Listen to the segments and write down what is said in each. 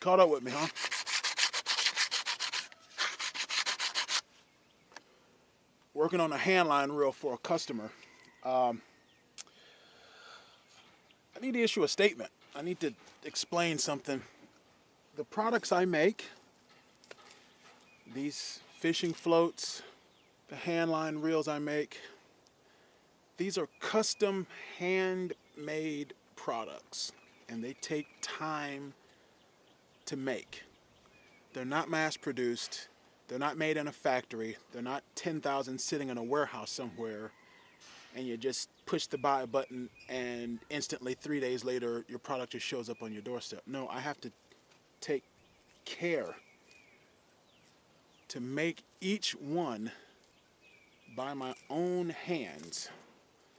Caught up with me, huh? Working on a handline reel for a customer. I need to issue a statement. I need to explain something. The products I make, these fishing floats, the handline reels I make, these are custom handmade products, and they take time to make. They're not mass produced. They're not made in a factory. They're not 10,000 sitting in a warehouse somewhere and you just push the buy button and instantly 3 days later your product just shows up on your doorstep. No, I have to take care to make each one by my own hands.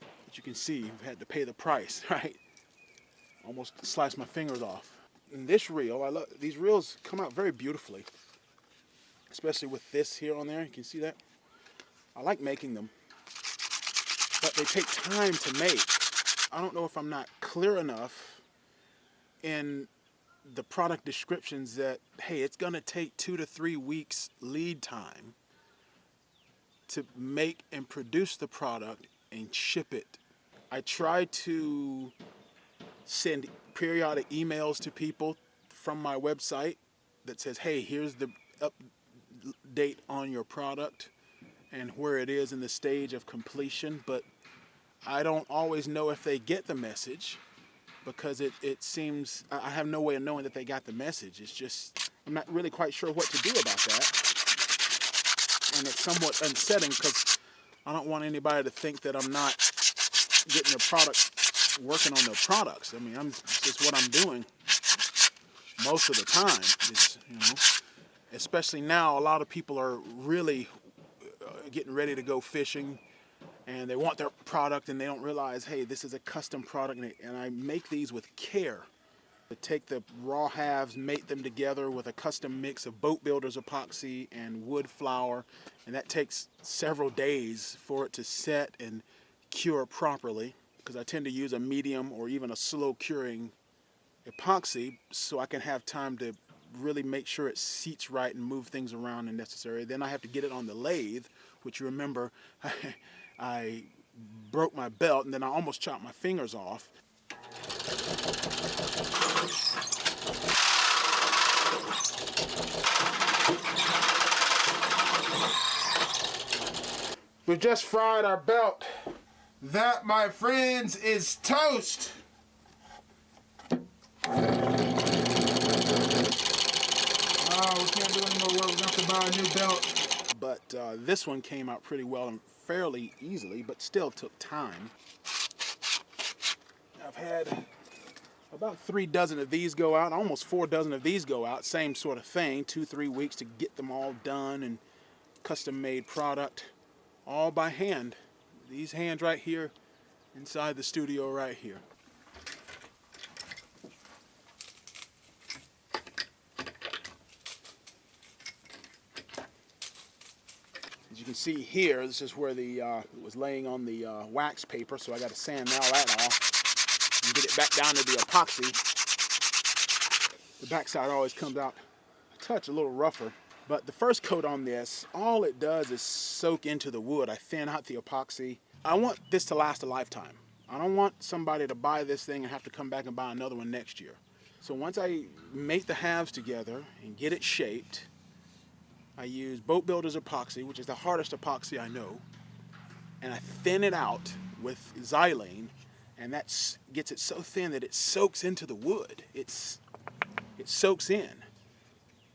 But you can see I've had to pay the price, right? Almost sliced my fingers off. And this reel, I love these reels, come out very beautifully. Especially with this here on there, you can see that. I like making them, but they take time to make. I don't know if I'm not clear enough in the product descriptions that, hey, it's gonna take 2 to 3 weeks lead time to make and produce the product and ship it. I try to send periodic emails to people from my website that says, hey, here's the update on your product and where it is in the stage of completion, but I don't always know if they get the message because it seems, I have no way of knowing that they got the message. It's just, I'm not really quite sure what to do about that. And it's somewhat unsettling because I don't want anybody to think that I'm not getting their product, working on their products. I mean, it's just what I'm doing most of the time. It's, you know, especially now, a lot of people are really getting ready to go fishing and they want their product and they don't realize, hey, this is a custom product and I make these with care. To take the raw halves, mate them together with a custom mix of boat builder's epoxy and wood flour, and that takes several days for it to set and cure properly because I tend to use a medium or even a slow curing epoxy so I can have time to really make sure it seats right and move things around if necessary. Then I have to get it on the lathe, which you remember I broke my belt and then I almost chopped my fingers off. We've just fried our belt. That, my friends, is toast. Oh, we can't do any more work. We're going to have to buy a new belt. But this one came out pretty well and fairly easily, but still took time. I've had about 3 dozen of these go out, almost 4 dozen of these go out. Same sort of thing, 2-3 weeks to get them all done and custom-made product, all by hand. These hands right here inside the studio right here. As you can see here, this is where the it was laying on the wax paper, so I got to sand all that off and get it back down to the epoxy. The backside always comes out a touch a little rougher, but the first coat on this, all it does is soak into the wood. I thin out the epoxy. I want this to last a lifetime. I don't want somebody to buy this thing and have to come back and buy another one next year. So once I make the halves together and get it shaped, I use boat builder's epoxy, which is the hardest epoxy I know, and I thin it out with xylene, and that gets it so thin that it soaks into the wood. It soaks in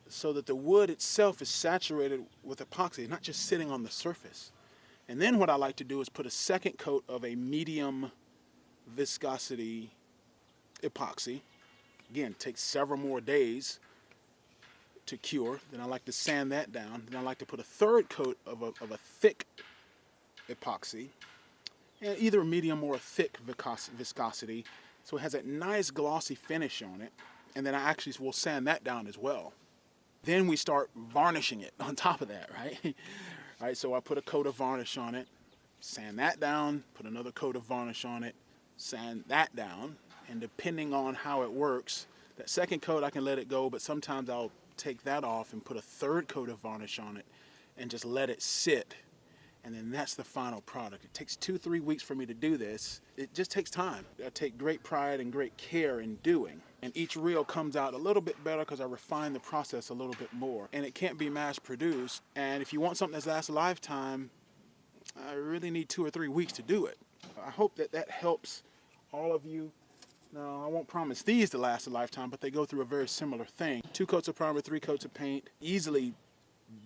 so that the wood itself is saturated with epoxy, not just sitting on the surface. And then what I like to do is put a second coat of a medium viscosity epoxy. Again, it takes several more days to cure. Then I like to sand that down. Then I like to put a third coat of a thick epoxy, either a medium or a thick viscosity, so it has a nice glossy finish on it. And then I actually will sand that down as well. Then we start varnishing it on top of that, right? All right, so I put a coat of varnish on it, sand that down, put another coat of varnish on it, sand that down, and depending on how it works, That second coat I can let it go, but sometimes I'll take that off and put a third coat of varnish on it and just let it sit. And then that's the final product. It takes 2-3 weeks for me to do this. It just takes time. I take great pride and great care in doing. And each reel comes out a little bit better because I refine the process a little bit more. And it can't be mass produced. And if you want something that lasts a lifetime, I really need 2 or 3 weeks to do it. I hope that that helps all of you. Now, I won't promise these to last a lifetime, but they go through a very similar thing. 2 coats of primer, 3 coats of paint, easily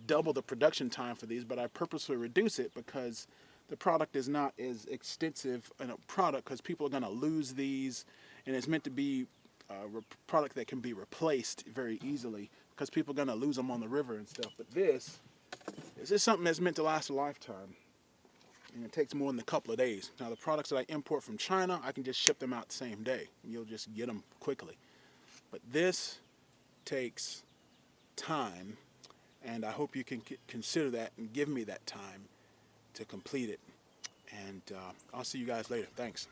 double the production time for these, but I purposely reduce it because the product is not as extensive in a product because people are going to lose these, and it's meant to be a product that can be replaced very easily because people are going to lose them on the river and stuff. But this is something that's meant to last a lifetime, and it takes more than a couple of days. Now, the products that I import from China, I can just ship them out the same day. You'll just get them quickly. But this takes time. And I hope you can consider that and give me that time to complete it. And I'll see you guys later. Thanks.